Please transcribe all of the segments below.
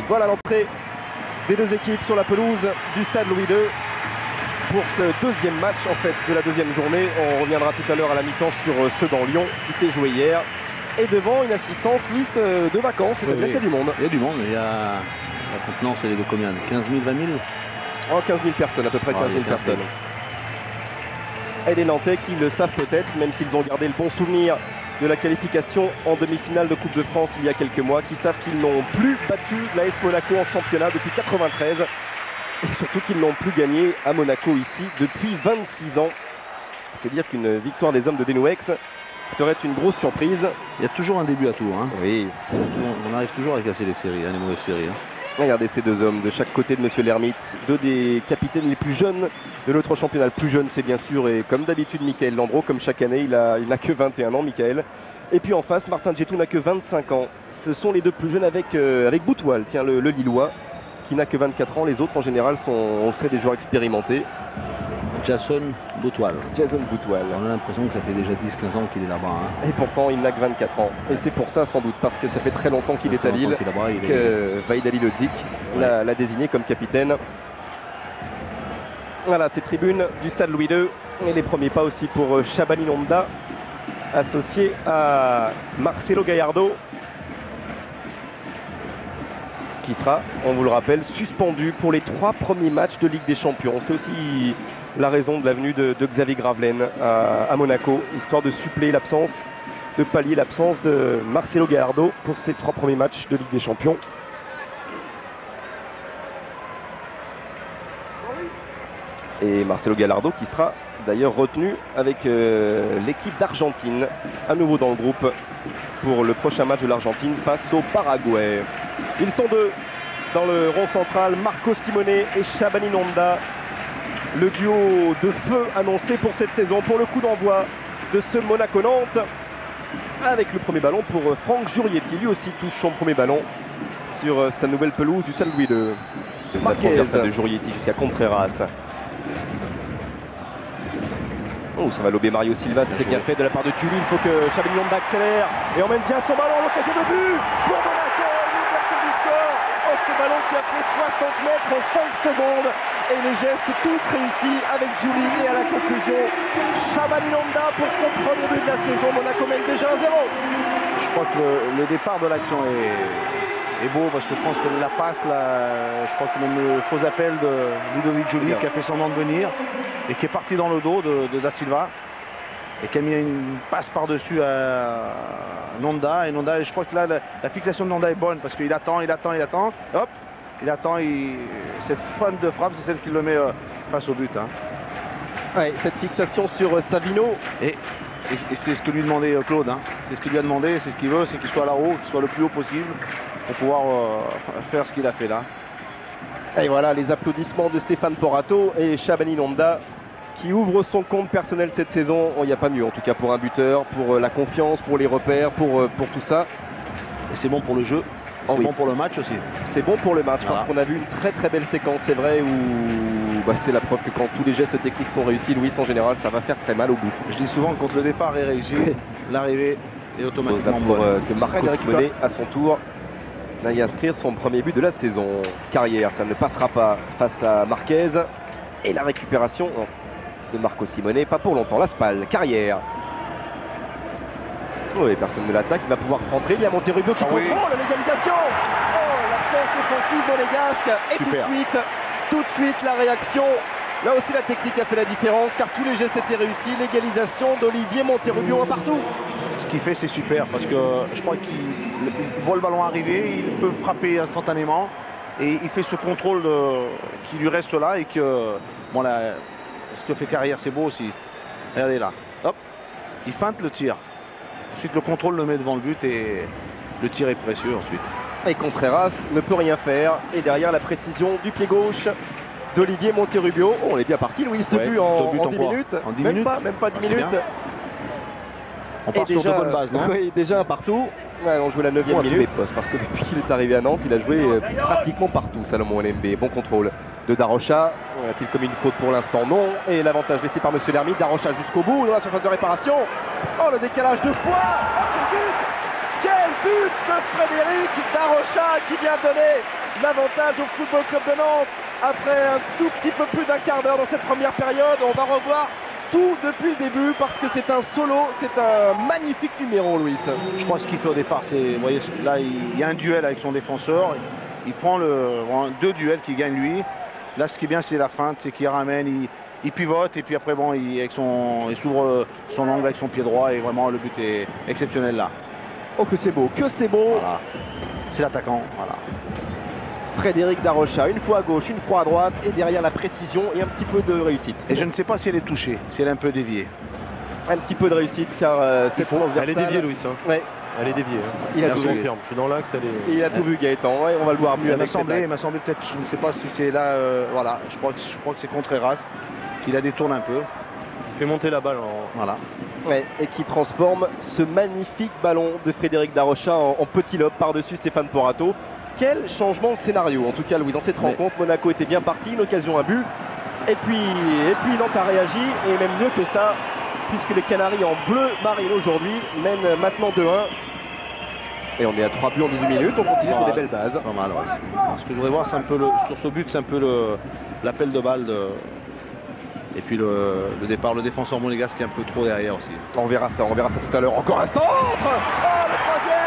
Voilà l'entrée des deux équipes sur la pelouse du stade Louis II pour ce deuxième match en fait de la deuxième journée. On reviendra tout à l'heure à la mi-temps sur ceux dans Lyon qui s'est joué hier. Et devant une assistance Louis de vacances, c'est-à-dire qu'il y a du monde. Il y a du monde, il y a la contenance, elle est de combien? 15 000, 20 000 Oh, 15 000 personnes, à peu près 15 000 personnes. Et les Nantais qui le savent peut-être, même s'ils ont gardé le bon souvenir de la qualification en demi-finale de Coupe de France il y a quelques mois, qui savent qu'ils n'ont plus battu l'AS Monaco en championnat depuis 93 et surtout qu'ils n'ont plus gagné à Monaco ici depuis 26 ans. C'est dire qu'une victoire des hommes de Denouex serait une grosse surprise. Il y a toujours un début à tout. Hein. Oui. On arrive toujours à casser les séries, hein, les mauvaises séries. Hein. Regardez ces deux hommes de chaque côté de Monsieur Lermite, deux des capitaines les plus jeunes de notre championnat. Le plus jeune, c'est bien sûr, et comme d'habitude, Michael Landreau. Comme chaque année, il n'a que 21 ans, Michael. Et puis en face, Martin Djetou n'a que 25 ans. Ce sont les deux plus jeunes avec Boutoual, tiens, le Lillois, qui n'a que 24 ans. Les autres, en général, sont, on le sait, des joueurs expérimentés. Jason Boutoual. Jason Boutoual. On a l'impression que ça fait déjà 10-15 ans qu'il est là-bas. Hein. Et pourtant, il n'a que 24 ans. Et c'est pour ça, sans doute, parce que ça fait très longtemps qu'il est à Lille, que Vahid Halilodzic l'a désigné comme capitaine. Voilà, ces tribunes du stade Louis II. Et les premiers pas aussi pour Shabani Nonda, associé à Marcelo Gallardo, qui sera, on vous le rappelle, suspendu pour les 3 premiers matchs de Ligue des Champions. C'est aussi la raison de la venue de Xavier Gravelaine à Monaco, histoire de suppléer l'absence, de pallier l'absence de Marcelo Gallardo pour ces 3 premiers matchs de Ligue des Champions. Et Marcelo Gallardo qui sera d'ailleurs retenu avec l'équipe d'Argentine, à nouveau dans le groupe pour le prochain match de l'Argentine face au Paraguay. Ils sont deux dans le rond central, Marco Simone et Shabani Nonda. Le duo de feu annoncé pour cette saison, pour le coup d'envoi de ce Monaco-Nantes. Avec le premier ballon pour Franck Jurietti, lui aussi touche son premier ballon sur sa nouvelle pelouse du stade Louis II. La transversale de Jurietti jusqu'à Contreras. Oh, ça va lober Mario Silva, c'était bien fait de la part de Tully. Il faut que Shabani Nonda accélère et emmène bien son ballon, l'occasion de but pour Monaco, l'ouverture du score. Oh, ce ballon qui a fait 60 mètres en 5 secondes. Et les gestes tous réussis avec Julie. Et à la conclusion, Shabani Nonda pour son premier but de la saison. Monaco mène déjà 1-0. Je crois que le départ de l'action est beau parce que je pense que la passe, je crois que le faux appel de Ludovic Julie qui a fait son nom de venir et qui est parti dans le dos de Da Silva et qui a mis une passe par-dessus à Nonda. Et Nonda, je crois que là, la fixation de Nonda est bonne parce qu'il attend, hop, il attend, cette feinte de frappe, c'est celle qui le met face au but. Hein. Ouais, cette fixation sur Savino. Et c'est ce que lui demandait Claude. Hein. C'est ce qu'il lui a demandé, c'est ce qu'il veut, c'est qu'il soit là-haut, qu'il soit le plus haut possible pour pouvoir faire ce qu'il a fait là. Et voilà les applaudissements de Stéphane Porato et Shabani Nonda qui ouvre son compte personnel cette saison. Il n'y a pas mieux en tout cas pour un buteur, pour la confiance, pour les repères, pour tout ça. Et c'est bon pour le jeu. C'est bon pour le match aussi. C'est bon pour le match parce qu'on a vu une très belle séquence, c'est vrai, où c'est la preuve que quand tous les gestes techniques sont réussis, Louis, en général, ça va faire très mal au bout. Je dis souvent que quand le départ est réussi, l'arrivée est automatiquement pour que Marco Simone, à son tour, n'aille inscrire son premier but de la saison. Carrière, ça ne passera pas face à Marquez. Et la récupération de Marco Simone, pas pour longtemps. La Spal, Carrière. Oui, personne ne l'attaque, il va pouvoir centrer. Il y a Monterrubio qui contrôle la légalisation. Oh, l'absence défensive monégasque. Et tout de suite la réaction. Là aussi la technique a fait la différence car tous les gestes étaient réussis. L'égalisation d'Olivier Monterrubio un partout. Ce qu'il fait c'est super parce que je crois qu'il voit le ballon arriver, il peut frapper instantanément et il fait ce contrôle qui lui reste là et que bon là, ce que fait Carrière c'est beau aussi. Regardez là, hop, il feinte le tir. Ensuite le contrôle le met devant le but et le tir est précieux ensuite. Et Contreras ne peut rien faire. Et derrière la précision du pied gauche d'Olivier Monterrubio. Oh, on est bien parti Louis, 2 buts en 10 minutes. En 10 minutes. Même pas 10 minutes. On part sur de bonnes bases, non? Oui, déjà un partout. Ouais, on joue la 9e minute. Parce que depuis qu'il est arrivé à Nantes, il a joué pratiquement partout, Salomon LMB. Bon contrôle de Darocha. A-t-il commis une faute pour l'instant? Non. Et l'avantage laissé par Monsieur Lermite. Darocha jusqu'au bout, dans la surface de réparation. Oh, le décalage de foi. Oh, quel but! Quel but de Frédéric Darocha qui vient donner l'avantage au Football Club de Nantes. Après un tout petit peu plus d'un quart d'heure dans cette première période, on va revoir tout depuis le début parce que c'est un solo, c'est un magnifique numéro, Louis. Je crois que ce qu'il fait au départ, c'est, vous voyez, là il y a un duel avec son défenseur, il prend deux duels qu'il gagne lui. Là ce qui est bien c'est la feinte, c'est qu'il ramène, il pivote et puis après bon, il s'ouvre son angle avec son pied droit et vraiment le but est exceptionnel là. Oh que c'est beau, que c'est beau. Voilà. C'est l'attaquant, voilà. Frédéric Darocha, une fois à gauche, une fois à droite et derrière la précision et un petit peu de réussite. Et je ne sais pas si elle est touchée, si elle est un peu déviée. Un petit peu de réussite car c'est transversal. Elle est déviée, Louis. Hein. Ouais. Elle est déviée. Hein. Il a tout vu. Je suis dans l'axe. Il a tout vu, Gaëtan. Ouais, on va le voir mieux. Il m'a semblé peut-être, je ne sais pas si c'est là, voilà. Je crois que c'est Contreras qui la détourne un peu. Il fait monter la balle. Voilà. Ouais, et qui transforme ce magnifique ballon de Frédéric Darocha en petit lob par-dessus Stéphane Porato. Quel changement de scénario, en tout cas Louis, dans cette rencontre. Monaco était bien parti, une occasion à but. Et puis Nantes a réagi, et même mieux que ça, puisque les Canaries en bleu marine aujourd'hui mènent maintenant 2-1. Et on est à 3 buts en 18 minutes, on continue sur des belles bases. Pas mal, ouais. Ce que je voudrais voir, c'est un peu sur ce but, c'est un peu l'appel de balle et puis le départ, le défenseur monégasque qui est un peu trop derrière aussi. On verra ça tout à l'heure. Encore un centre. Oh, le troisième.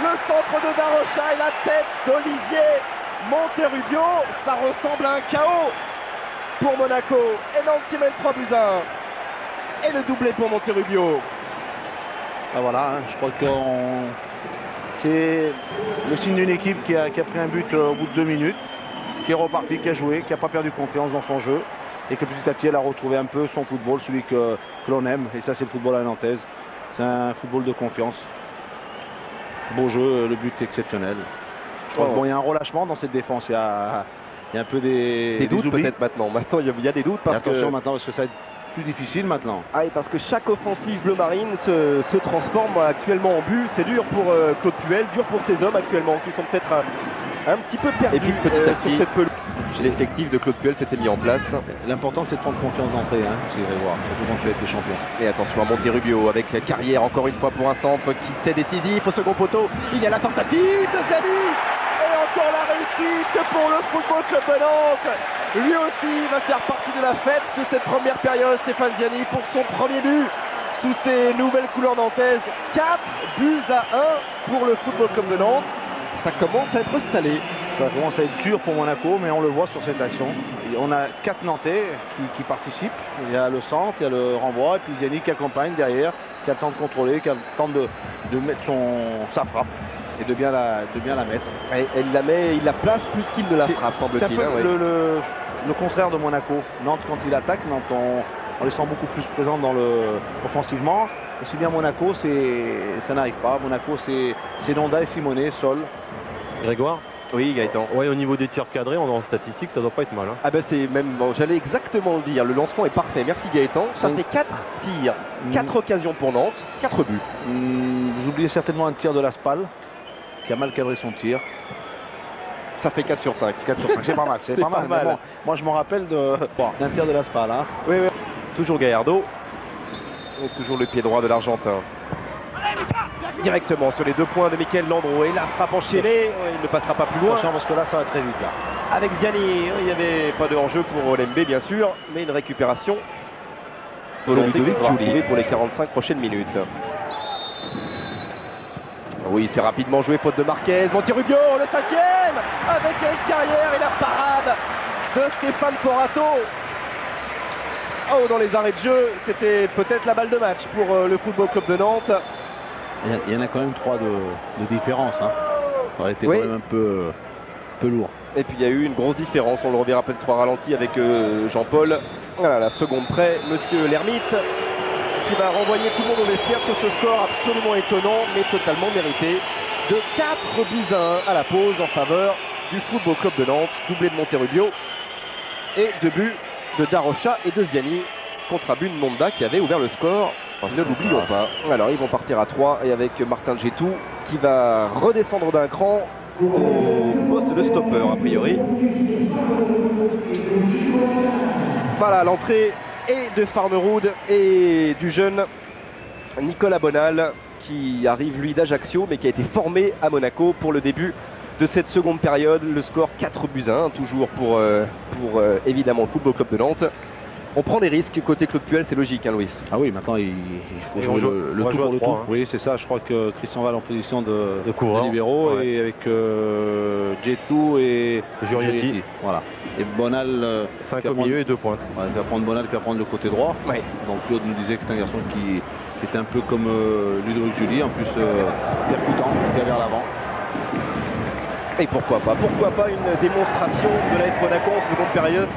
Le centre de Darocha et la tête d'Olivier Monterrubio. Ça ressemble à un chaos pour Monaco. Et Nantes qui mène 3 buts à 1. Et le doublé pour Monterubio. Ah, voilà, hein, je crois que c'est le signe d'une équipe qui a pris un but au bout de 2 minutes, qui est reparti, qui a joué, qui n'a pas perdu confiance dans son jeu et que petit à petit elle a retrouvé un peu son football, celui que l'on aime. Et ça c'est le football à la nantaise. C'est un football de confiance. Beau jeu, le but exceptionnel. Je crois qu'il y a un relâchement dans cette défense. Il y a un peu des doutes peut-être maintenant. Maintenant il y a des doutes parce que maintenant parce que ça va être plus difficile maintenant. Ah, et parce que chaque offensive bleu marine se transforme actuellement en but. C'est dur pour Claude Puel, dur pour ces hommes actuellement qui sont peut-être un petit peu perdus. Et puis petit à petit, sur cette pelouse. L'effectif de Claude Puel s'était mis en place. L'important c'est de prendre confiance d'entrée, hein, vous irez voir, surtout quand tu as été champion. Et attention à Monterubio avec Carrière encore une fois pour un centre qui s'est décisif au second poteau. Il y a la tentative de Zabi. Et encore la réussite pour le Football Club de Nantes. Lui aussi va faire partie de la fête de cette première période, Stéphane Ziani, pour son premier but sous ses nouvelles couleurs nantaises. 4 buts à 1 pour le Football Club de Nantes. Ça commence à être salé. Ça commence à être dur pour Monaco, mais on le voit sur cette action. On a 4 Nantais qui participent. Il y a le centre, il y a le renvoi, et puis Ziani qui accompagne derrière, qui a le temps de contrôler, qui a le temps de mettre sa frappe et de bien la mettre. Et il la place plus qu'il ne la frappe, semble-t-il. C'est un peu le contraire de Monaco. Nantes, quand il attaque, Nantes, on les sent beaucoup plus présents offensivement. Aussi bien Monaco, ça n'arrive pas. Monaco, c'est Nonda et Simonet, Sol. Grégoire. Oui, Gaëtan. Ouais, au niveau des tirs cadrés, on est en statistique, ça doit pas être mal. Hein. Ah ben c'est même, bon, j'allais exactement le dire, le lancement est parfait. Merci Gaëtan. Ça fait 4 tirs, 4 occasions pour Nantes, 4 buts. Vous oubliez certainement un tir de Laspal, qui a mal cadré son tir. Ça fait 4 sur 5. 4 sur 5, c'est pas mal. C'est pas mal. Bon, moi je me rappelle d'un tir de Laspal. Hein. Oui, oui. Toujours Gallardo. Et toujours le pied droit de l'Argentin. Directement sur les 2 points de Michael Landreau. Et la frappe enchaînée, il ne passera pas plus loin. Attention parce que là ça va très vite là. Avec Ziani, il n'y avait pas de hors-jeu pour Olembe bien sûr, mais une récupération volonté qui sera retrouvée pour les 45 prochaines minutes. Oui, c'est rapidement joué, faute de Marquez. Monterubio, le 5e, avec Eric Carrière et la parade de Stéphane Porato. Oh, dans les arrêts de jeu, c'était peut-être la balle de match pour le Football Club de Nantes. Il y en a quand même 3 de différence. Hein. Ça aurait été quand même un peu lourd. Et puis il y a eu une grosse différence, on le reverra peut-être 3 ralentis avec Jean-Paul. Voilà, la seconde près, Monsieur Lermite, qui va renvoyer tout le monde au vestiaire sur ce score absolument étonnant, mais totalement mérité. De 4 buts à 1 à la pause en faveur du Football Club de Nantes, doublé de Monterubio. Et 2 buts de Darocha et de Ziani, contre un but de Nonda qui avait ouvert le score. Ne l'oublions pas. Alors ils vont partir à 3 et avec Martin Djetou qui va redescendre d'un cran au poste de stopper a priori. Voilà l'entrée et de Farnerud et du jeune Nicolas Bonal qui arrive lui d'Ajaccio mais qui a été formé à Monaco pour le début de cette seconde période. Le score 4-1, toujours pour évidemment le Football Club de Nantes. On prend des risques côté Claude Puel, c'est logique, hein, Louis. Ah oui, maintenant il faut jouer le tout pour le tout. Hein. Oui, c'est ça. Je crois que Christian Val en position de couvreur, libéraux, ouais. et avec Djetou et Jurietti. Voilà. Et Bonal, 5 au milieu et 2 pointes. Ouais, il va prendre Bonal qui va prendre le côté droit. Ouais. Donc Claude nous disait que c'est un garçon qui était un peu comme Ludovic Julie, en plus percutant, qui va vers l'avant. Et pourquoi pas une démonstration de l'AS Monaco en seconde période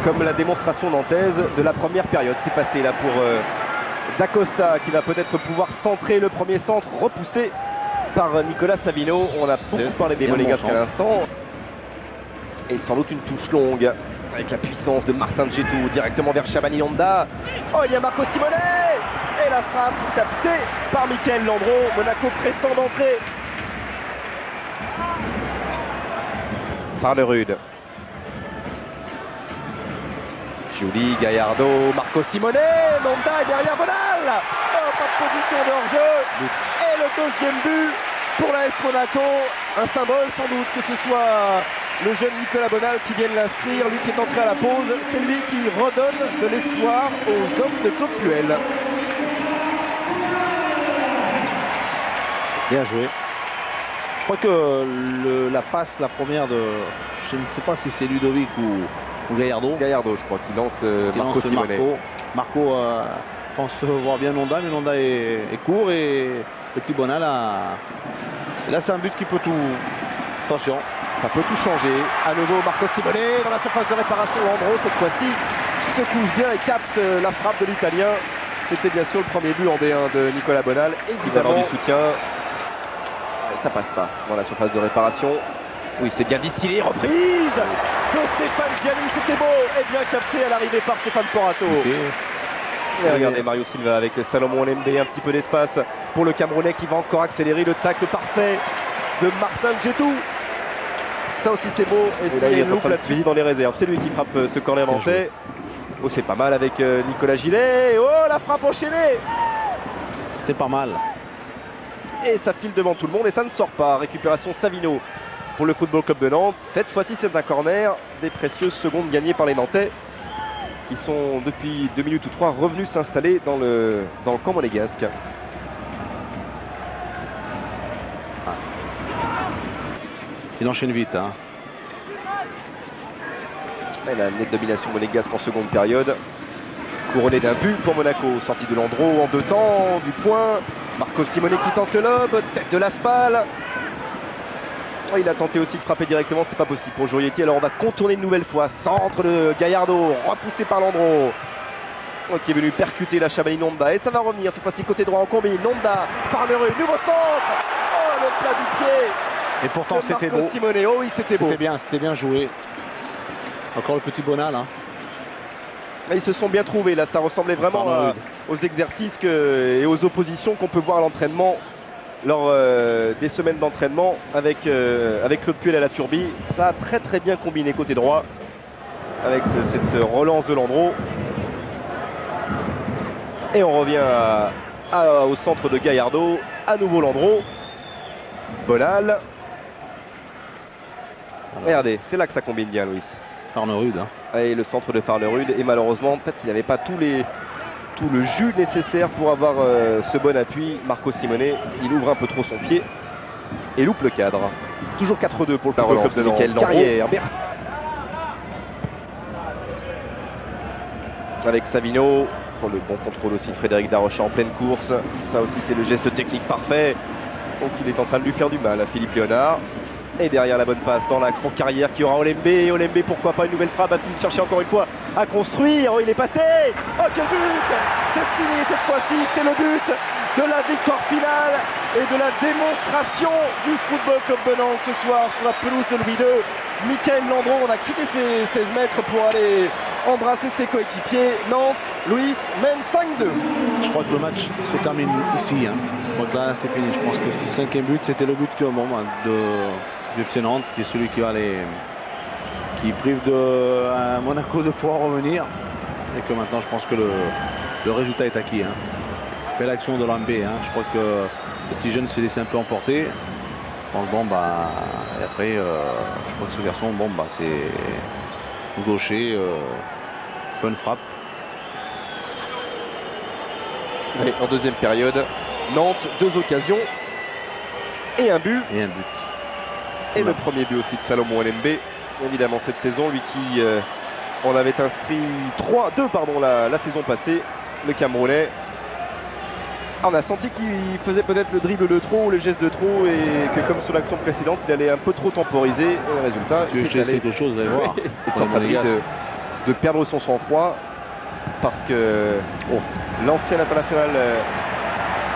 comme la démonstration nantaise de la première période. C'est passé là pour D'Acosta qui va peut-être pouvoir centrer le premier centre repoussé par Nicolas Savino. On a beaucoup parlé des Monégasques à l'instant. Et sans doute une touche longue avec la puissance de Martin Djetou directement vers Shabani Honda. Oh, il y a Marco Simone et la frappe captée par Michael Landreau. Monaco pressant d'entrée. Farnerud. Julie, Gallardo, Marco Simone, Nonda derrière Bonal. Oh, pas de position de hors-jeu. Et le deuxième but pour l'AS Monaco. Un symbole sans doute que ce soit le jeune Nicolas Bonal qui vienne l'inscrire. Lui qui est entré à la pause. C'est lui qui redonne de l'espoir aux hommes de Claude Puel. Bien joué. Je crois que la passe, la première de... Je ne sais pas si c'est Ludovic ou Gallardo. Gallardo, je crois, qui lance Marco Simone. Marco pense voir bien Nonda, mais Nonda est court et petit Bonal a... Et là, c'est un but qui peut tout... Attention. Ça peut tout changer. À nouveau, Marco Simone dans la surface de réparation. Landreau, cette fois-ci, se couche bien et capte la frappe de l'Italien. C'était bien sûr le premier but en D1 de Nicolas Bonal. Évidemment, du soutien. Ça passe pas dans la surface de réparation. Oui, c'est bien distillé. Reprise de Stéphane Gianni. C'était beau et bien capté à l'arrivée par Stéphane Porato. Et regardez Mario Silva avec Salomon Lembe. Un petit peu d'espace pour le Camerounais qui va encore accélérer. Le tacle parfait de Martin Djetou. Ça aussi c'est beau. Et c'est une loupe là-dessus dans les réserves. C'est lui qui frappe ce corner nantais. Oh, c'est pas mal avec Nicolas Gillet. Oh, la frappe enchaînée. C'était pas mal. Et ça file devant tout le monde et ça ne sort pas. Récupération Savino pour le Football Club de Nantes. Cette fois-ci c'est un corner. Des précieuses secondes gagnées par les Nantais qui sont depuis 2 minutes ou 3 revenus s'installer dans le camp monégasque. Il enchaîne vite. Hein. Et la nette domination monégasque en seconde période. Couronné d'un but pour Monaco. Sortie de Landreau en 2 temps. Du point. Marco Simone qui tente le lob. Tête de l'Aspal. Oh, il a tenté aussi de frapper directement. C'était pas possible pour Jurietti. Alors on va contourner une nouvelle fois. Centre de Gallardo. Repoussé par Landreau. Oh, qui est venu percuter la Shabani Nonda. Et ça va revenir cette fois-ci côté droit en combi. Nonda. Farnerud. Nouveau centre. Oh, le plat du pied. Et pourtant c'était beau. Simone. Oh oui, c'était beau. C'était bien joué. Encore le petit Bonal. Hein. Ils se sont bien trouvés là, ça ressemblait vraiment aux exercices et aux oppositions qu'on peut voir à l'entraînement lors des semaines d'entraînement avec Claude Puel à la Turbie. Ça a très très bien combiné côté droit avec cette relance de Landreau. Et on revient au centre de Gallardo, à nouveau Landreau. Bonal. Regardez, c'est là que ça combine bien, Louis. Farnerud. Hein. Et le centre de Farnerud. Et malheureusement, peut-être qu'il n'avait pas tout le jus nécessaire pour avoir ce bon appui. Marco Simone, il ouvre un peu trop son pied et loupe le cadre. Toujours 4-2 pour le Football Club de Nantes. Carrière. Avec Savino. Pour le bon contrôle aussi de Frédéric Darochat en pleine course. Ça aussi, c'est le geste technique parfait. Donc il est en train de lui faire du mal à Philippe Léonard. Et derrière la bonne passe dans l'axe pour Carrière qui aura Olembe. Olembe, pourquoi pas une nouvelle frappe? Va-t-il chercher encore une fois à construire? Oh, il est passé. Oh, quel but! C'est fini cette fois-ci. C'est le but de la victoire finale et de la démonstration du Football Club de Nantes ce soir sur la pelouse de Louis II. Michael Landreau, on a quitté ses 16 mètres pour aller embrasser ses coéquipiers. Nantes, Louis mène 5-2. Je crois que le match se termine ici. Hein. Je crois que là, c'est fini. Je pense que ce 5e but, c'était le but du FC Nantes, qui est celui qui va qui prive de Monaco de pouvoir revenir. Et que maintenant, je pense que le résultat est acquis. Hein. Belle action de Lambé. Hein. Je crois que le petit jeune s'est laissé un peu emporter. Franchement, et après, je crois que ce garçon, c'est gaucher, bonne frappe. Et en deuxième période, Nantes, 2 occasions et un but. Et un but. Et le premier but aussi de Salomon Elembe, évidemment cette saison, lui qui en avait inscrit 2 la saison passée, le Camerounais. On a senti qu'il faisait peut-être le dribble de trop ou le geste de trop et que comme sur l'action précédente, il allait un peu trop temporiser. Et le résultat, Que je laisse quelque chose, vous allez voir. il est en train de perdre son sang-froid parce que l'ancien international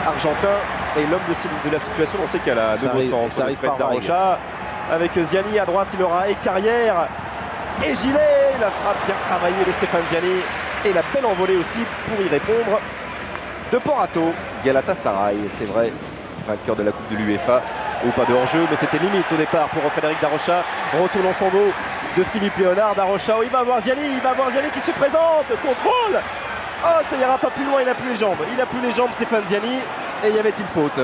argentin est l'homme de la situation. On sait qu'elle a nouveau centre, ça arrive Fred par vague. Darocha, avec Ziani à droite, il aura et Carrière et Gilet. La frappe bien travaillée de Stéphane Ziani et la belle envolée aussi pour y répondre de Porato. Galatasaray, c'est vrai, vainqueur de la Coupe de l'UEFA, ou pas de hors-jeu, mais c'était limite au départ pour Frédéric Darocha. Retour dans son dos de Philippe Léonard. Darocha, il va voir Ziani, qui se présente, contrôle. Oh, ça n'ira pas plus loin, il n'a plus les jambes, Stéphane Ziani, et y avait-il faute?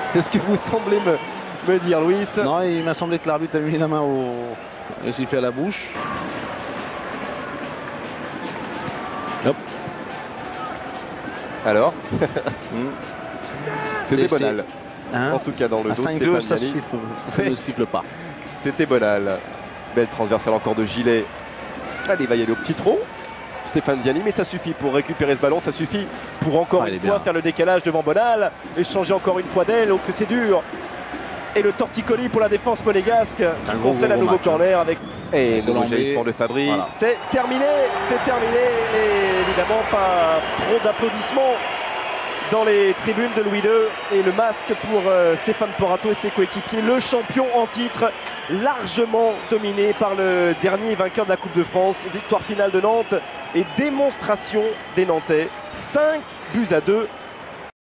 C'est ce que vous semblez me dire, Louis. Non, il m'a semblé que l'arbitre a mis la main au sifflet à la bouche. Hop. Alors c'était Bonal. Hein, En tout cas dans le à dos, 5-2, Stéphane Ziani. ça ne siffle pas. C'était Bonal. Belle transversale encore de Gilet. Allez, il va y aller au petit trot. Stéphane Ziani, mais ça suffit pour récupérer ce ballon, ça suffit pour encore une fois faire le décalage devant Bonal et changer encore une fois d'aile, donc c'est dur. Et le torticolis pour la défense monégasque qui concède un nouveau corner avec nouveau jaillissement de Fabry. Voilà. C'est terminé et évidemment pas trop d'applaudissements dans les tribunes de Louis II et le masque pour Stéphane Porato et ses coéquipiers. Le champion en titre, largement dominé par le dernier vainqueur de la Coupe de France. Victoire finale de Nantes et démonstration des Nantais. 5-2